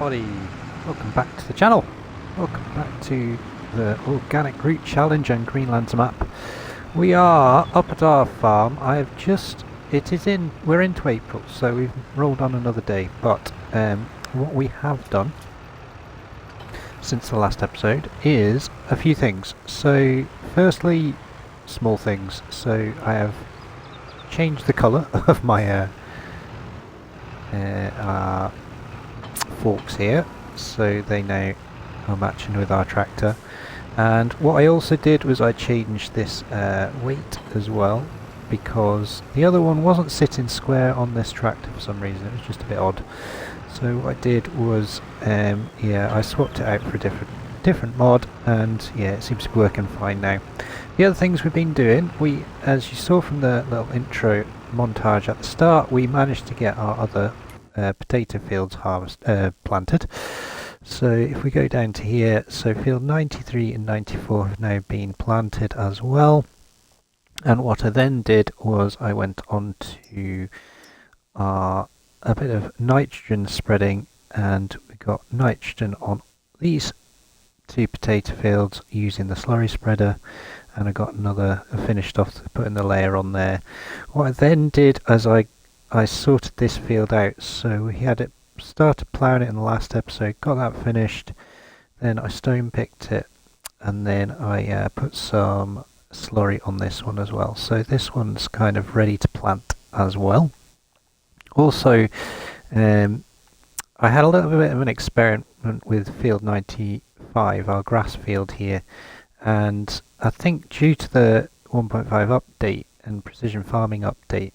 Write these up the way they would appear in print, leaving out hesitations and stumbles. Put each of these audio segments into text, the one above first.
everybody, welcome back to the channel. Welcome back to the Organic Root Challenge and Greenlands map. We are up at our farm. We're into April, so we've rolled on another day, but what we have done since the last episode is a few things. So firstly, small things. So I have changed the colour of my forks here, so they now are matching with our tractor. And what I also did was I changed this weight as well, because the other one wasn't sitting square on this tractor for some reason. It was just a bit odd. So what I did was I swapped it out for a different mod, and yeah, it seems to be working fine now. The other things we've been doing, as you saw from the little intro montage at the start, we managed to get our other potato fields planted. So if we go down to here, so field 93 and 94 have now been planted as well. And what I then did was I went on to a bit of nitrogen spreading, and we got nitrogen on these two potato fields using the slurry spreader, and I finished off putting the layer on there. What I then did as I sorted this field out, so we had it started ploughing it in the last episode, got that finished, then I stone picked it, and then I put some slurry on this one as well. So this one's kind of ready to plant as well. Also, I had a little bit of an experiment with field 95, our grass field here, and I think due to the 1.5 update and precision farming update,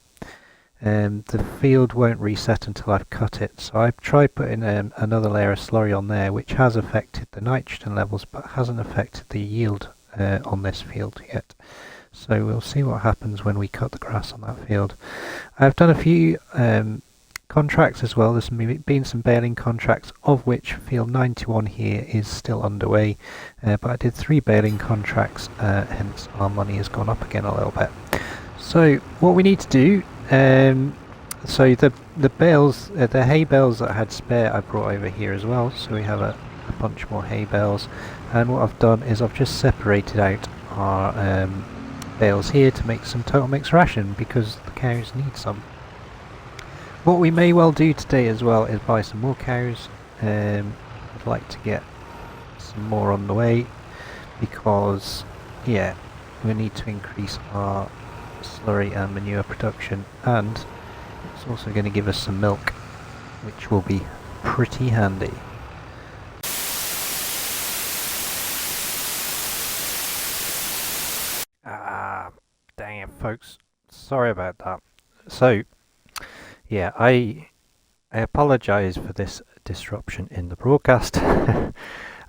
the field won't reset until I've cut it. So I've tried putting another layer of slurry on there, which has affected the nitrogen levels but hasn't affected the yield on this field yet. So we'll see what happens when we cut the grass on that field. I've done a few contracts as well. There's been some baling contracts, of which field 91 here is still underway, but I did 3 baling contracts, hence our money has gone up again a little bit. So what we need to do, so the bales, the hay bales that I had spare, I brought over here as well. So we have a bunch more hay bales, and what I've done is I've just separated out our bales here to make some total mix ration, because the cows need some. What we may well do today as well is buy some more cows. I'd like to get some more on the way, because yeah, we need to increase our slurry and manure production, and it's also going to give us some milk, which will be pretty handy. Dang it, folks, sorry about that. So yeah, I apologise for this disruption in the broadcast.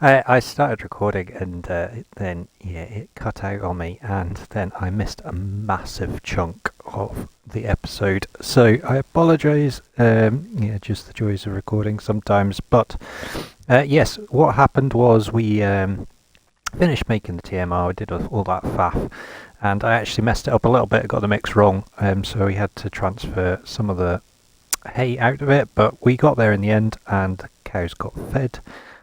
I started recording, and then yeah, it cut out on me, and then I missed a massive chunk of the episode. So I apologise. Yeah, just the joys of recording sometimes. But yes, what happened was we finished making the TMR. We did all that faff, and I actually messed it up a little bit. Got the mix wrong. So we had to transfer some of the hay out of it, but we got there in the end, and the cows got fed.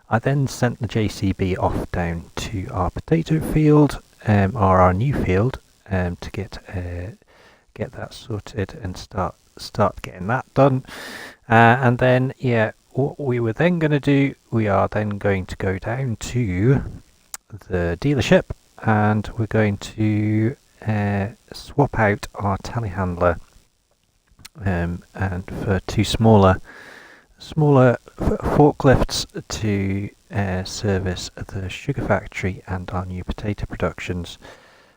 I then sent the JCB off down to our potato field, or our new field, to get that sorted and start getting that done. And then yeah, what we were then going to do, we are then going to go down to the dealership, and we're going to swap out our telehandler and for 2 smaller forklifts to service the sugar factory and our new potato productions.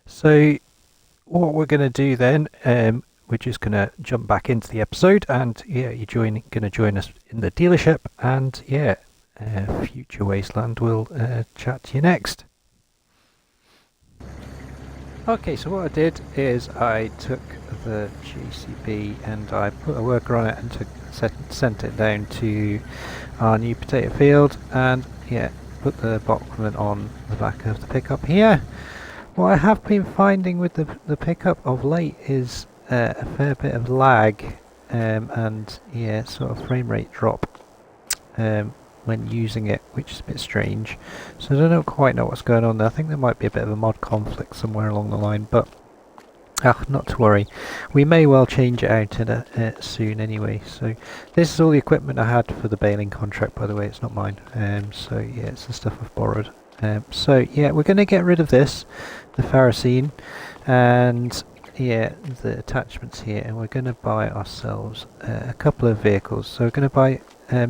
So what we're going to do then, we're just going to jump back into the episode, and yeah, you're going to join us in the dealership, and yeah, Future Wasteland will chat to you next. Okay, so what I did is I took the JCB and I put a worker on it and sent it down to our new potato field, and yeah, put the boxman on the back of the pickup here. What I have been finding with the pickup of late is a fair bit of lag, and yeah, sort of frame rate drop. when using it, which is a bit strange. So I don't quite know what's going on there. I think there might be a bit of a mod conflict somewhere along the line, but not to worry. We may well change it out in soon anyway. So this is all the equipment I had for the baling contract, by the way. It's not mine. So yeah, it's the stuff I've borrowed. So yeah, we're going to get rid of this, the Pharisine, and yeah, the attachments here, and we're going to buy ourselves a couple of vehicles. So we're going to buy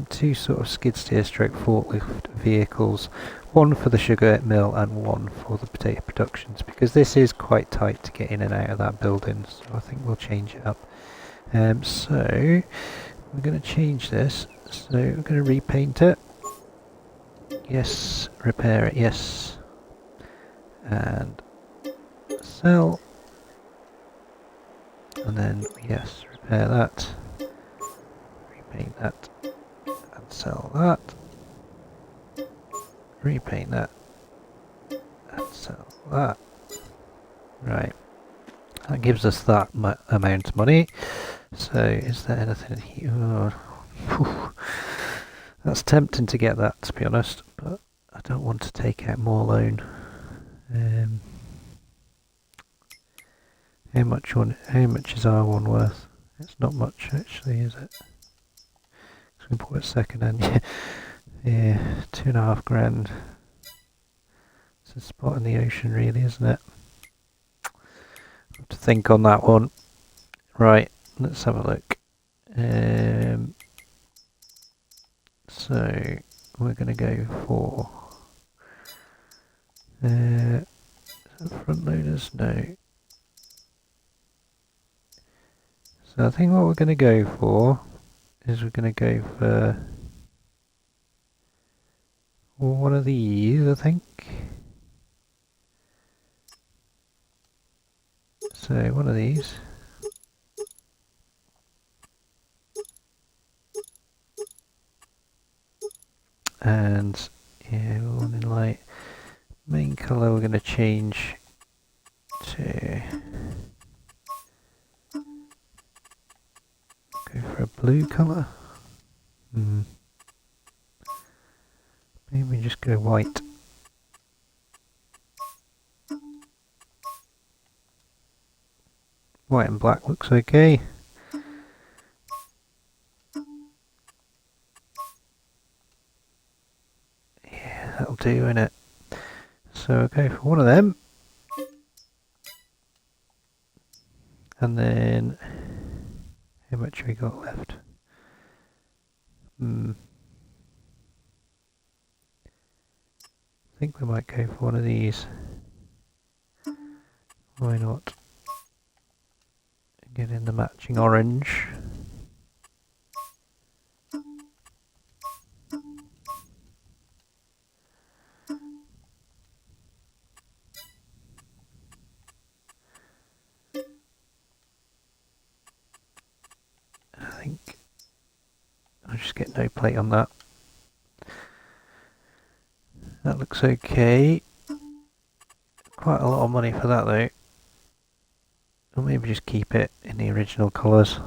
two sort of skid steer stroke forklift vehicles, one for the sugar mill and one for the potato productions, because this is quite tight to get in and out of that building, so I think we'll change it up. So we're going to change this, so we're going to repaint it. Yes, repair it, yes, and sell, and then yes, repair that, repaint that, and sell that, repaint that, and sell that. Right, that gives us that amount of money. So is there anything here? Oh, that's tempting to get that, to be honest, but I don't want to take out more loan. How much is our one worth? It's not much actually, is it? So we bought it second hand. Yeah, 2.5 grand. It's a spot in the ocean, really, isn't it? Have to think on that one. Right, let's have a look. So we're going to go for front loaders. No. So I think what we're going to go for is we're going to go for one of these, I think. So one of these. And yeah, one in light. Main colour we're going to change to go for a blue colour. Maybe just go white. White and black looks okay. Yeah, that'll do, innit? So we'll go for one of them. And then how much have we got left? I think we might go for one of these. Why not? Get in the matching orange. I think I'll just get no plate on that. That looks okay. Quite a lot of money for that though. Or maybe just keep it in the original colours.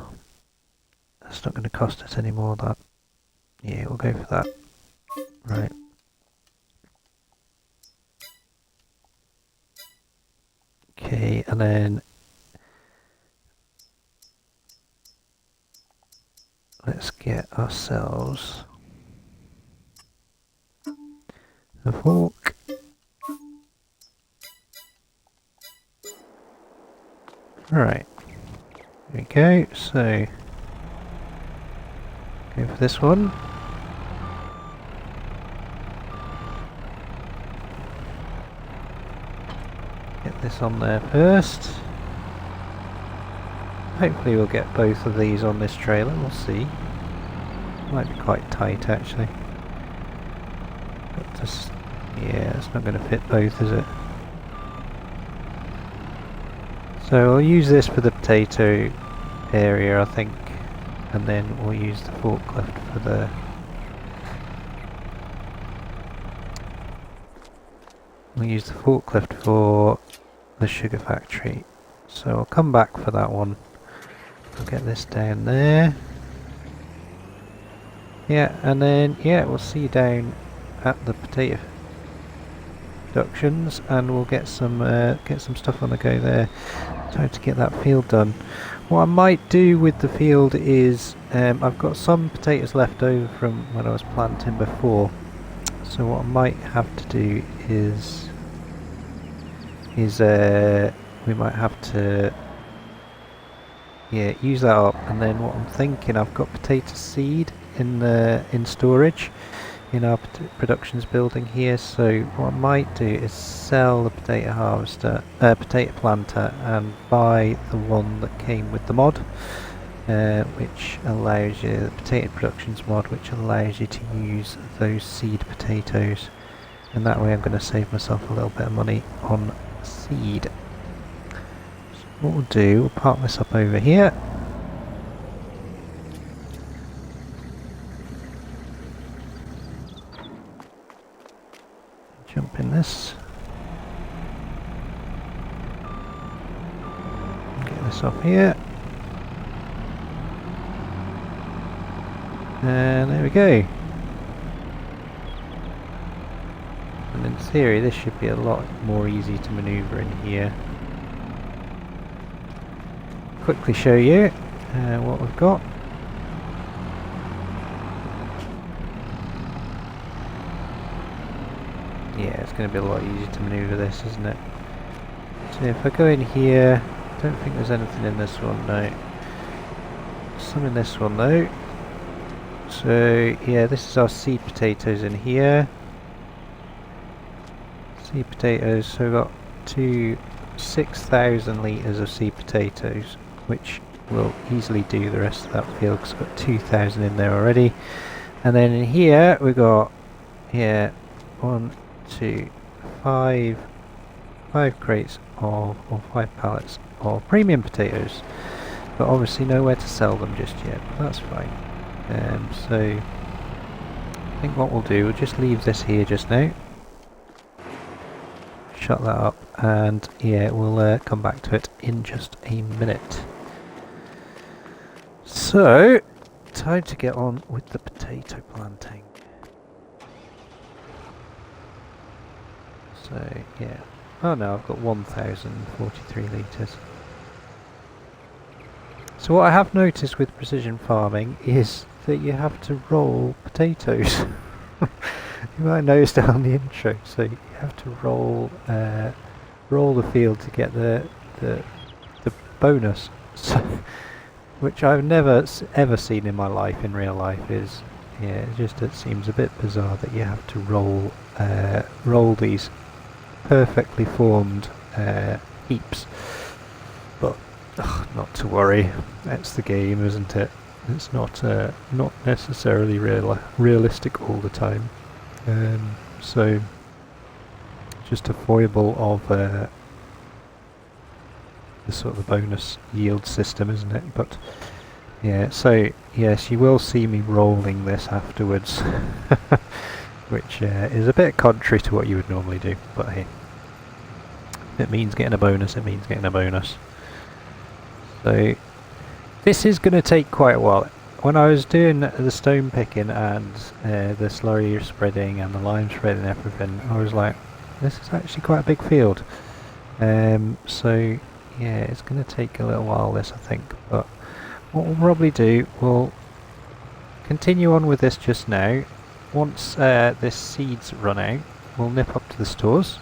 That's not going to cost us any more of that. Yeah, we'll go for that. Right. Okay, and then let's get ourselves a fork. Right, here we go, so go for this one. Get this on there first. Hopefully we'll get both of these on this trailer, we'll see. Might be quite tight actually. But just, yeah, it's not going to fit both, is it? So I'll use this for the potato area, I think, and then we'll use the forklift for the sugar factory. So I'll come back for that one. I'll get this down there. Yeah, and then yeah, we'll see you down at the potato productions, and we'll get some stuff on the go there. Time to get that field done. What I might do with the field is I've got some potatoes left over from when I was planting before. So what I might have to do is we might have to use that up, and then what I'm thinking, I've got potato seed in storage in our productions building here, so what I might do is sell the potato planter and buy the one that came with the mod, which allows you, the potato productions mod, which allows you to use those seed potatoes, and that way I'm going to save myself a little bit of money on seed. So what we'll do, we'll park this up over here. Jump in this. Get this off here. And there we go. And in theory this should be a lot more easy to manoeuvre in here. Quickly show you what we've got. Yeah, it's going to be a lot easier to manoeuvre this, isn't it? So if I go in here, I don't think there's anything in this one, no. Some in this one though. So yeah, this is our seed potatoes in here. Seed potatoes, so we've got 6,000 litres of seed potatoes, which will easily do the rest of that field because we've got 2,000 in there already. And then in here we've got, yeah, 5 crates of, or 5 pallets of premium potatoes, but obviously nowhere to sell them just yet, but that's fine. So I think what we'll do, we'll just leave this here just now, shut that up, and yeah, we'll come back to it in just a minute. So time to get on with the potato planting. So yeah, oh no, I've got 1,043 litres. So what I have noticed with precision farming is that you have to roll potatoes. You might notice down the intro, so you have to roll the field to get the bonus, so, which I've never ever seen in my life, in real life. Is yeah, it seems a bit bizarre that you have to roll these perfectly formed heaps, but not to worry, that's the game, isn't it? It's not necessarily realistic all the time, so just a foible of the sort of the bonus yield system, isn't it? But yeah, so yes, you will see me rolling this afterwards, which is a bit contrary to what you would normally do, but hey, if it means getting a bonus, it means getting a bonus. So this is going to take quite a while. When I was doing the stone picking and the slurry spreading and the lime spreading and everything, I was like, this is actually quite a big field. So yeah, it's going to take a little while, this, I think, but what we'll probably do, we'll continue on with this just now. Once this seed's run out, we'll nip up to the stores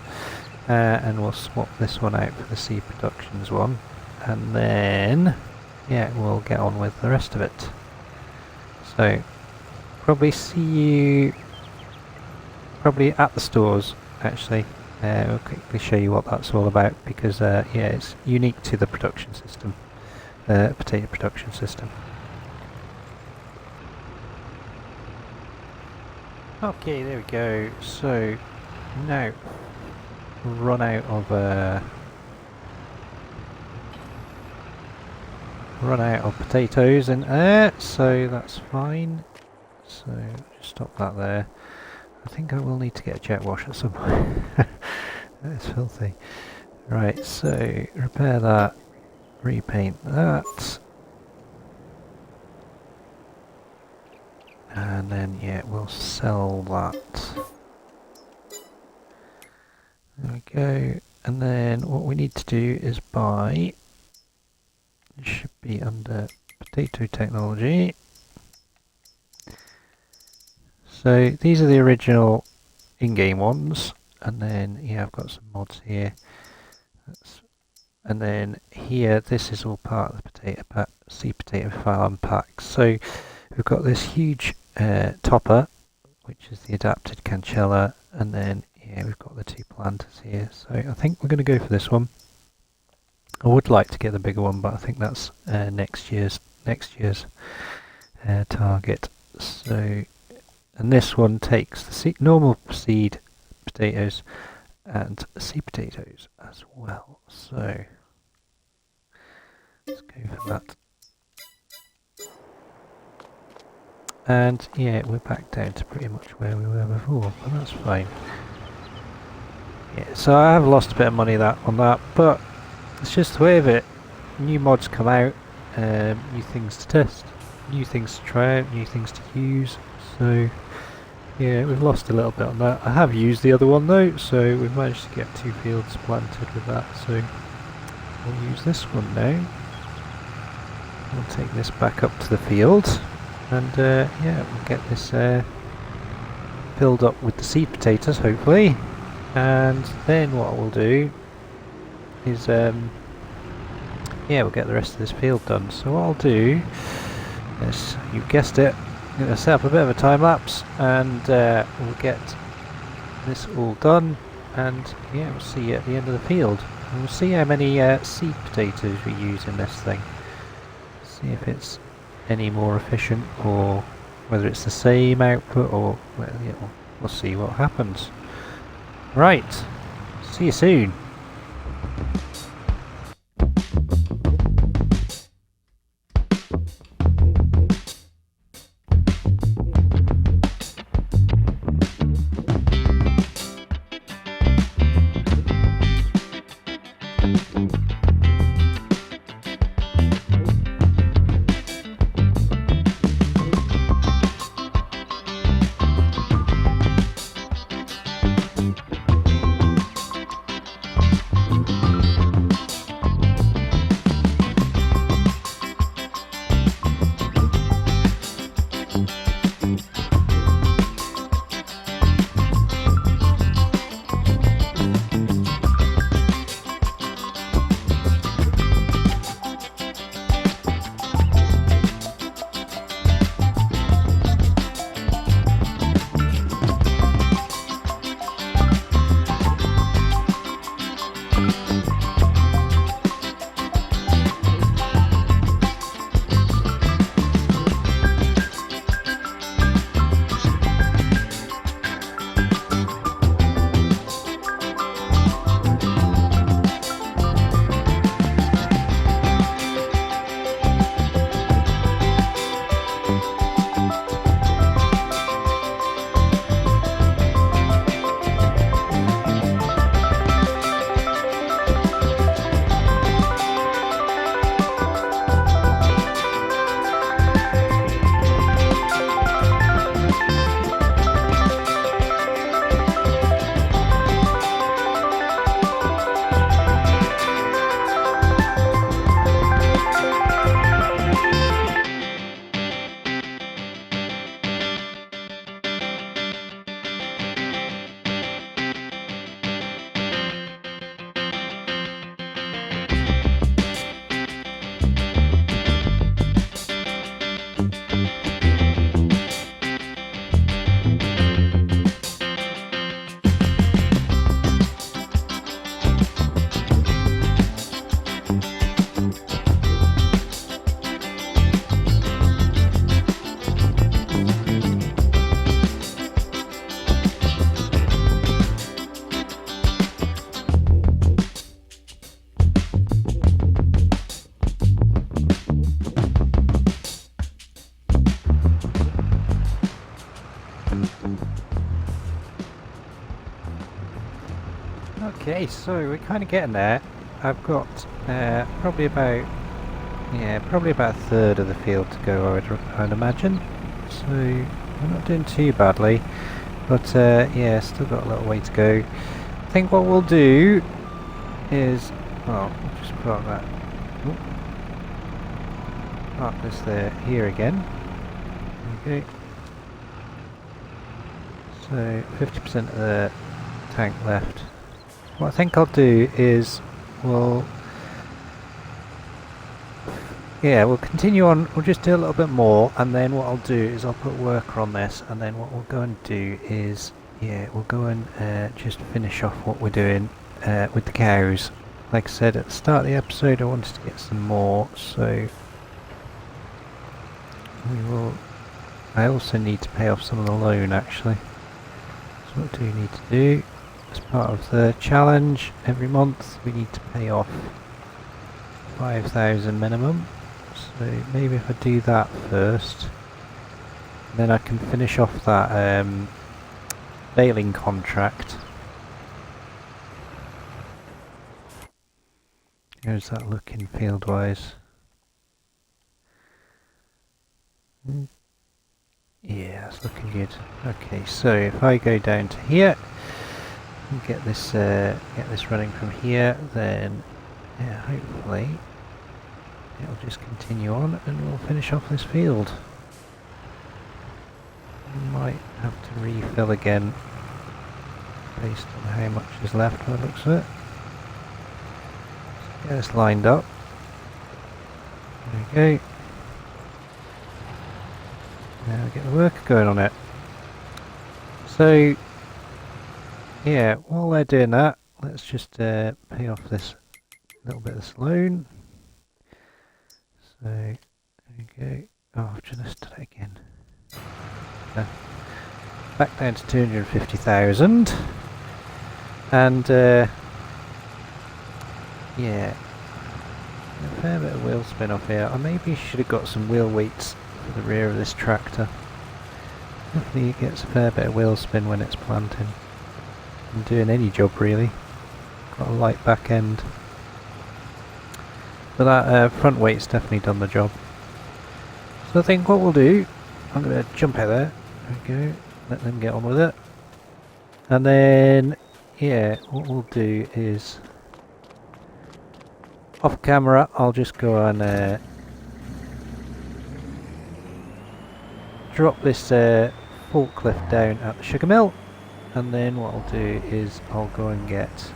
and we'll swap this one out for the seed productions one, and then yeah, we'll get on with the rest of it. So probably see you at the stores, actually. We'll quickly show you what that's all about, because yeah, it's unique to the production system, potato production system. Okay, there we go. So now run out of potatoes in there, so that's fine. So just stop that there. I think I will need to get a jet wash at some point. That is filthy. Right, so repair that, repaint that, and then yeah, we'll sell that. There we go. And then what we need to do is buy, it should be under potato technology. So these are the original in-game ones, and then yeah, I've got some mods here. And then here, this is all part of the potato pack, seed potato farm pack. So we've got this huge topper, which is the adapted cancella, and then yeah, we've got the two planters here. So I think we're going to go for this one. I would like to get the bigger one, but I think that's next year's target. So, and this one takes the normal seed potatoes and seed potatoes as well. So let's go for that. And yeah, we're back down to pretty much where we were before, but that's fine. Yeah, so I have lost a bit of money on that, but it's just the way of it. New mods come out, new things to test, new things to try out, new things to use. So yeah, we've lost a little bit on that. I have used the other one though, so we've managed to get 2 fields planted with that. So we'll use this one now. We'll take this back up to the field, and yeah, we'll get this filled up with the seed potatoes hopefully. And then what we'll do is yeah, we'll get the rest of this field done. So what I'll do is, you guessed it, I'm going to set up a bit of a time lapse, and we'll get this all done, and yeah, we'll see you at the end of the field, and we'll see how many seed potatoes we use in this thing. See if it's any more efficient, or whether it's the same output, or well, yeah, we'll see what happens. Right, see you soon. Okay, so we're kind of getting there. I've got probably about a third of the field to go, I'd imagine. So we're not doing too badly, but yeah, still got a little way to go. I think what we'll do is, well, we'll just park that, park this there, here again. Okay. So 50% of the tank left. What I think I'll do is we'll continue on. We'll just do a little bit more, and then what I'll do is I'll put worker on this, and then what we'll go and do is we'll go and just finish off what we're doing with the cows. Like I said at the start of the episode, I wanted to get some more, so we will. I also need to pay off some of the loan actually. So what do we need to do? As part of the challenge, every month we need to pay off 5,000 minimum. So maybe if I do that first, then I can finish off that baling contract. How's that looking field wise? Yeah, it's looking good. Okay, so if I go down to here and get this running from here, then yeah, hopefully it'll just continue on and we'll finish off this field. Might have to refill again based on how much is left by the looks of it. So get this lined up. There we go. Now we get the worker going on it. So yeah, while they're doing that, let's just pay off this little bit of this loan. So there we go. Oh, I've just done it again. Back down to 250,000, and yeah, a fair bit of wheel spin off here. I maybe should have got some wheel weights for the rear of this tractor. Hopefully it gets a fair bit of wheel spin when it's planting. I'm doing any job really. Got a light back end, but that front weight's definitely done the job. So I think what we'll do, I'm going to jump out there. There we go. Let them get on with it. And then, yeah, what we'll do is, off camera, I'll just go and drop this forklift down at the sugar mill. And then what I'll do is I'll go and get...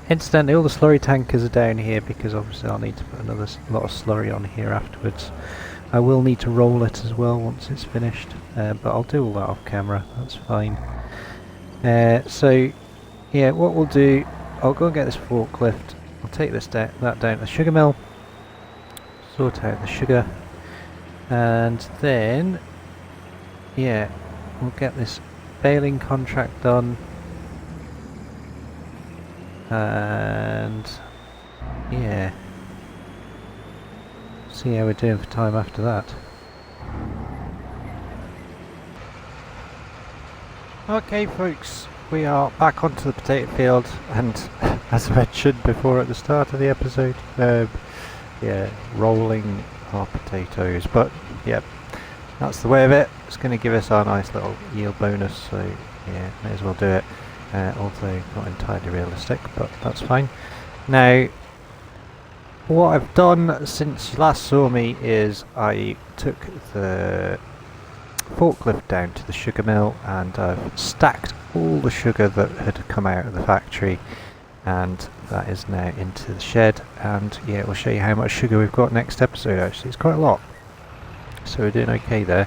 incidentally, all the slurry tankers are down here because obviously I'll need to put another lot of slurry on here afterwards. I will need to roll it as well once it's finished, but I'll do all that off camera, that's fine. So yeah, what we'll do, I'll go and get this forklift, I'll take this that down to the sugar mill, sort out the sugar, and then yeah, we'll get this baling contract done, and yeah, see how we're doing for time after that. Okay folks, we are back onto the potato field, and as I mentioned before at the start of the episode, yeah, rolling our potatoes, but yeah, that's the way of it. It's going to give us our nice little yield bonus, so yeah, may as well do it, although not entirely realistic, but that's fine. Now, what I've done since you last saw me is I took the forklift down to the sugar mill and I've stacked all the sugar that had come out of the factory, and that is now into the shed, and yeah, we'll show you how much sugar we've got next episode. Actually, it's quite a lot, so we're doing okay there.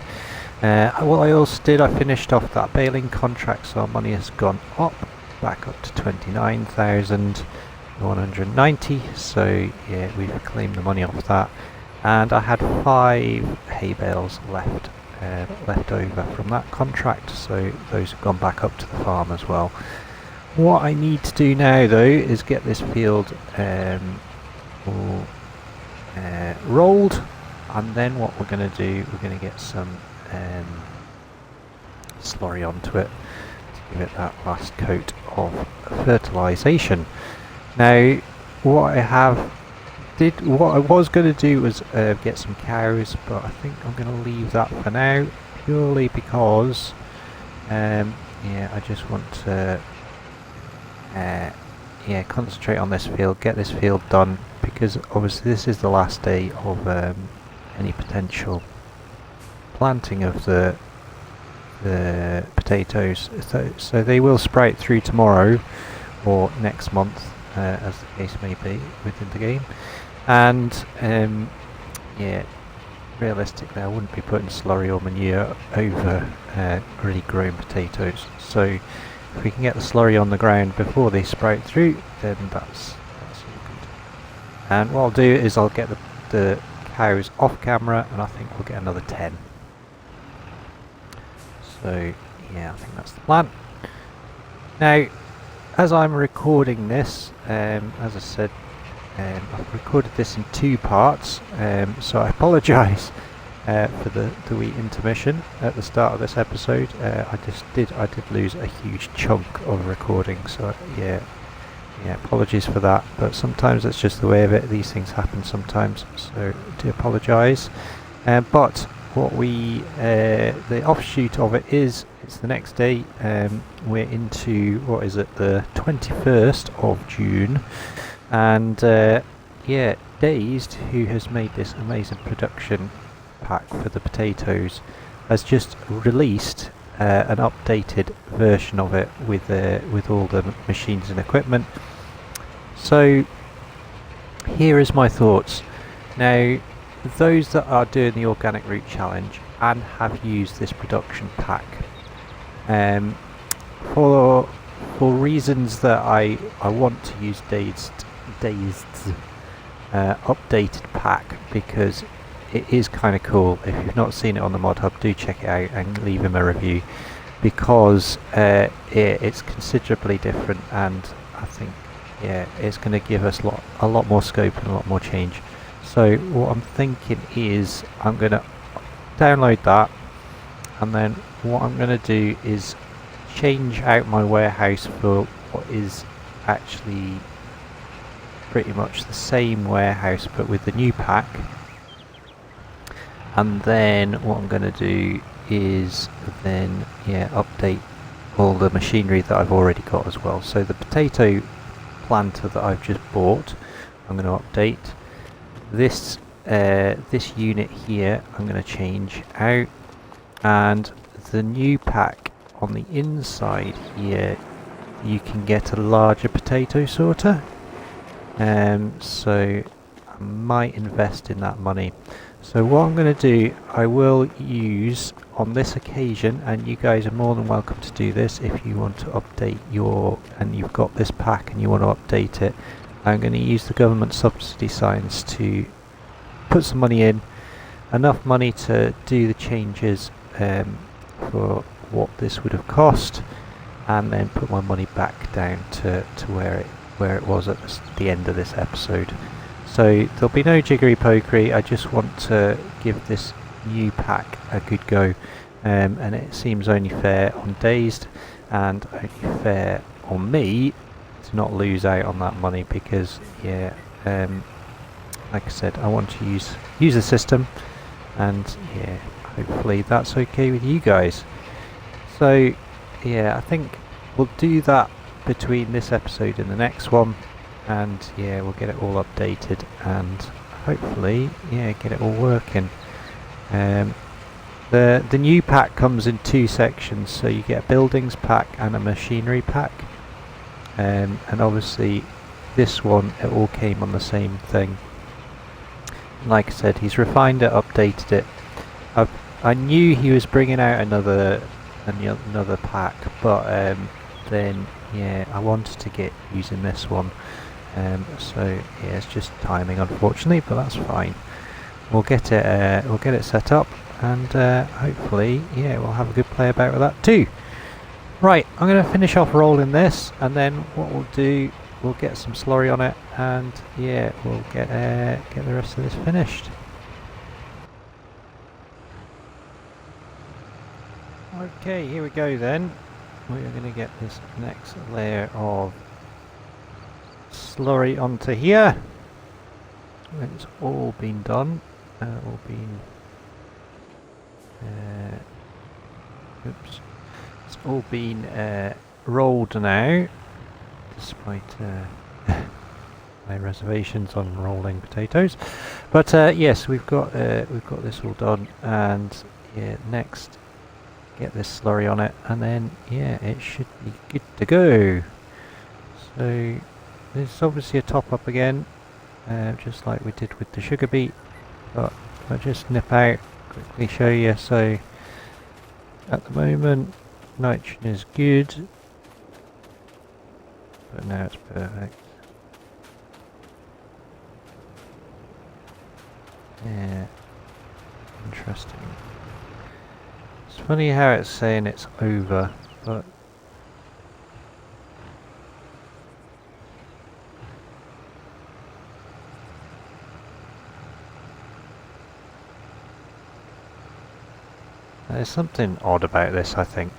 What I also did, I finished off that baling contract, so our money has gone up, back up to 29,190, so yeah, we've claimed the money off that, and I had 5 hay bales left over from that contract, so those have gone back up to the farm as well. What I need to do now though is get this field all rolled, and then what we're going to do, we're going to get some slurry onto it to give it that last coat of fertilisation. Now what I have what I was going to do was get some cows, but I think I'm going to leave that for now, purely because yeah, I just want to yeah, concentrate on this field, get this field done, because obviously this is the last day of any potential planting of the potatoes. So they will sprout through tomorrow or next month, as the case may be within the game. And yeah, realistically I wouldn't be putting slurry or manure over already grown potatoes. So if we can get the slurry on the ground before they sprout through, then that's all good. And what I'll do is I'll get the cows off camera, and I think we'll get another 10. So yeah, I think that's the plan. Now, as I'm recording this, as I said, I've recorded this in 2 parts, so I apologise for the wee intermission at the start of this episode. I did lose a huge chunk of recording, so yeah, apologies for that. But sometimes that's just the way of it. These things happen sometimes, so I do apologise. But what the offshoot of it is, it's the next day. We're into, what is it, the 21st of June, and yeah, Dazed, who has made this amazing production pack for the potatoes, has just released an updated version of it with all the machines and equipment. So here is my thoughts. Now, those that are doing the Organic Root Challenge and have used this production pack, for reasons that I want to use Dazed's updated pack, because it is kind of cool. If you've not seen it on the Mod Hub, do check it out and leave him a review, because it's considerably different, and I think yeah, it's going to give us a lot more scope and a lot more change. So what I'm thinking is I'm going to download that, and then what I'm going to do is change out my warehouse for what is actually pretty much the same warehouse but with the new pack. And then what I'm going to do is then update all the machinery that I've already got as well. So the potato planter that I've just bought, I'm going to update. This unit here I'm going to change out, and the new pack on the inside here, you can get a larger potato sorter, so I might invest in that money. So what I'm going to do, I will use on this occasion, and you guys are more than welcome to do this if you want to update and you've got this pack and you want to update it. I'm going to use the government subsidy signs to put some money in, enough money to do the changes for what this would have cost, and then put my money back down to where it was at the end of this episode. So there'll be no jiggery pokery. I just want to give this new pack a good go, and it seems only fair on Dazed and only fair on me to not lose out on that money, because yeah, like I said, I want to use the system, and yeah, hopefully that's okay with you guys. So yeah, I think we'll do that between this episode and the next one, and yeah, we'll get it all updated and hopefully yeah, get it all working. The new pack comes in 2 sections, so you get a buildings pack and a machinery pack, and obviously this one, it all came on the same thing. Like I said, he's refined it, updated it. I knew he was bringing out another pack, but then yeah, I wanted to get using this one, so yeah, it's just timing unfortunately, but that's fine. We'll get it set up, and hopefully yeah, we'll have a good play about with that too. Right, I'm going to finish off rolling this, and then what we'll do, we'll get some slurry on it, and yeah, we'll get the rest of this finished. Okay, here we go then. We're going to get this next layer of slurry onto here. it's all been done. All been oops. It's all been rolled now, despite my reservations on rolling potatoes. But yes, we've got this all done, and yeah, next get this slurry on it, and then yeah, it should be good to go. So there's obviously a top up again, just like we did with the sugar beet, but I'll just nip out, quickly show you. So at the moment nitrogen is good, but now it's perfect. Yeah, interesting. It's funny how it's saying it's over, but there's something odd about this, I think.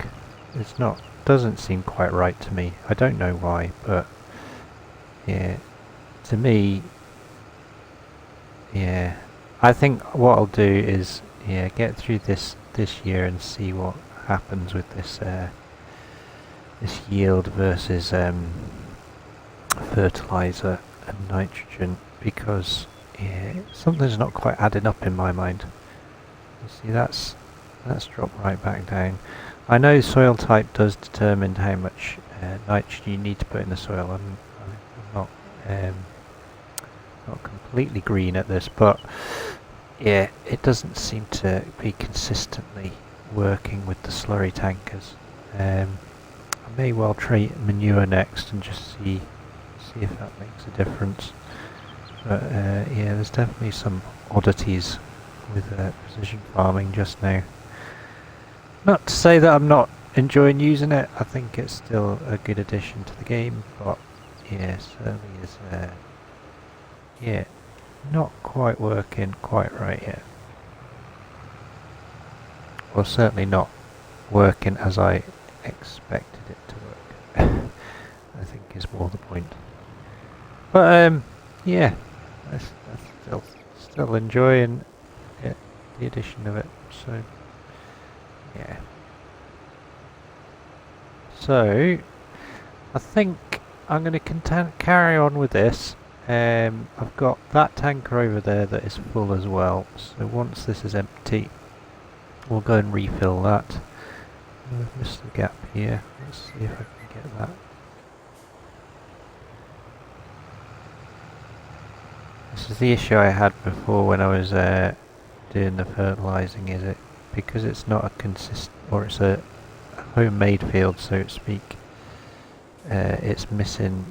It's not, doesn't seem quite right to me. I don't know why, but yeah, to me, yeah, I think what I'll do is, yeah, get through this year and see what happens with this this yield versus fertiliser and nitrogen, because yeah, something's not quite adding up in my mind. You see, that's dropped right back down. I know soil type does determine how much nitrogen you need to put in the soil. I'm not completely green at this, but yeah, it doesn't seem to be consistently working with the slurry tankers. I may well try manure next and just see if that makes a difference. But yeah, there's definitely some oddities with precision farming just now. Not to say that I'm not enjoying using it. I think it's still a good addition to the game, but yeah, certainly is yeah, not quite working quite right yet. Well, certainly not working as I expected it to work. I think is more the point. But yeah, I'm still enjoying it, the addition of it. So yeah. So I think I'm going to carry on with this. I've got that tanker over there that is full as well, so once this is empty we'll go and refill that. I've missed a gap here, let's see if I can get that. This is the issue I had before when I was doing the fertilising, is it because it's not a consistent, or it's a homemade field so to speak, it's missing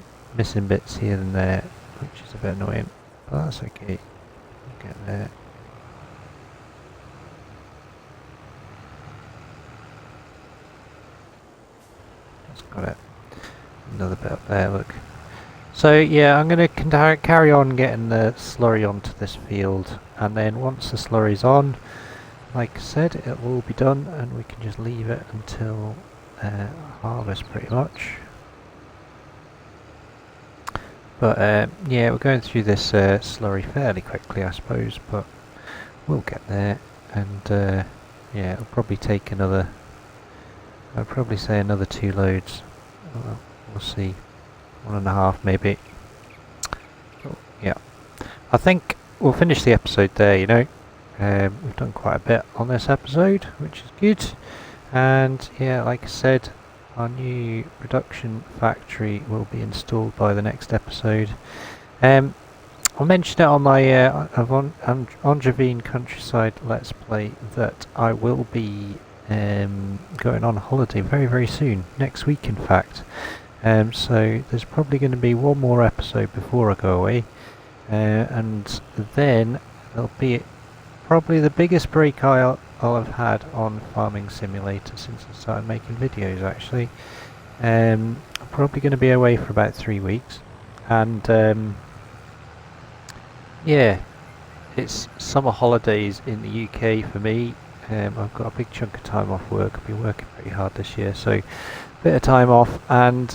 bits here and there, which is a bit annoying, but that's okay. We'll get there. That's got it. Another bit up there, look. So yeah, I'm going to carry on getting the slurry onto this field, and then once the slurry's on, like I said, it will be done and we can just leave it until harvest pretty much. But yeah, we're going through this slurry fairly quickly, I suppose, but we'll get there. And yeah, it'll probably take another, I'd probably say another 2 loads. We'll see, 1.5 maybe. Oh, yeah, I think we'll finish the episode there, you know. We've done quite a bit on this episode, which is good. And yeah, like I said, our new production factory will be installed by the next episode. I'll mention it on my Angevine Countryside Let's Play that I will be going on holiday very, very soon, next week in fact. So there's probably going to be one more episode before I go away, and then there'll be probably the biggest break I'll have had on Farming Simulator since I started making videos actually. I'm probably going to be away for about 3 weeks, and yeah, it's summer holidays in the UK for me. I've got a big chunk of time off work. I've been working pretty hard this year, so a bit of time off, and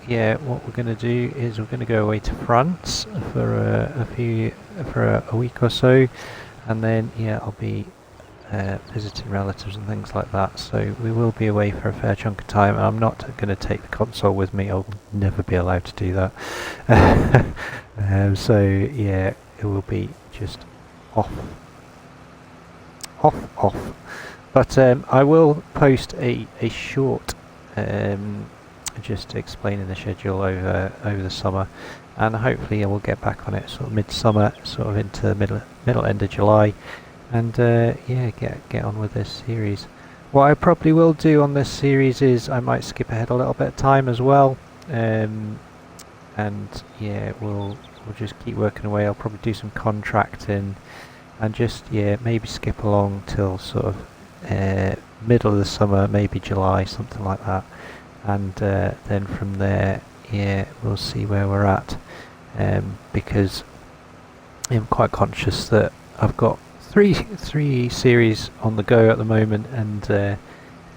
yeah, what we're going to do is we're going to go away to France for a week or so, and then yeah, I'll be visiting relatives and things like that. So we will be away for a fair chunk of time, and I'm not going to take the console with me. I'll never be allowed to do that. So yeah, it will be just off. But I will post a short just explaining the schedule over the summer, and hopefully I will get back on it sort of midsummer, sort of into the middle end of July, and yeah, get on with this series. What I probably will do on this series is I might skip ahead a little bit of time as well, and yeah, we'll just keep working away. I'll probably do some contracting, and just yeah, maybe skip along till sort of middle of the summer, maybe July, something like that, and then from there, yeah, we'll see where we're at, because I'm quite conscious that I've got three series on the go at the moment, and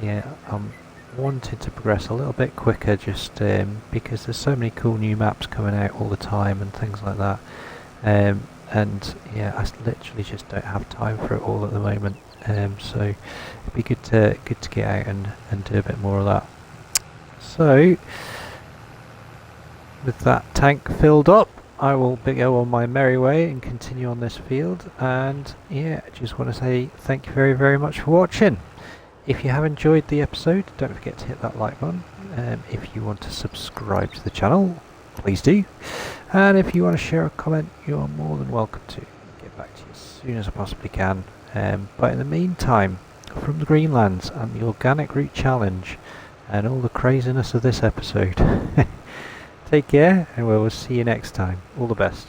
yeah, I'm wanting to progress a little bit quicker, just because there's so many cool new maps coming out all the time and things like that, and yeah, I literally just don't have time for it all at the moment, so it'd be good to get out and do a bit more of that. So with that tank filled up, I will go on my merry way and continue on this field, and yeah, I just want to say thank you very, very much for watching. If you have enjoyed the episode, don't forget to hit that like button. If you want to subscribe to the channel, please do. And if you want to share a comment, you're more than welcome to. Get back to you as soon as I possibly can. But in the meantime, from the Greenlands and the Organic Root Challenge and all the craziness of this episode, take care, and we'll see you next time. All the best.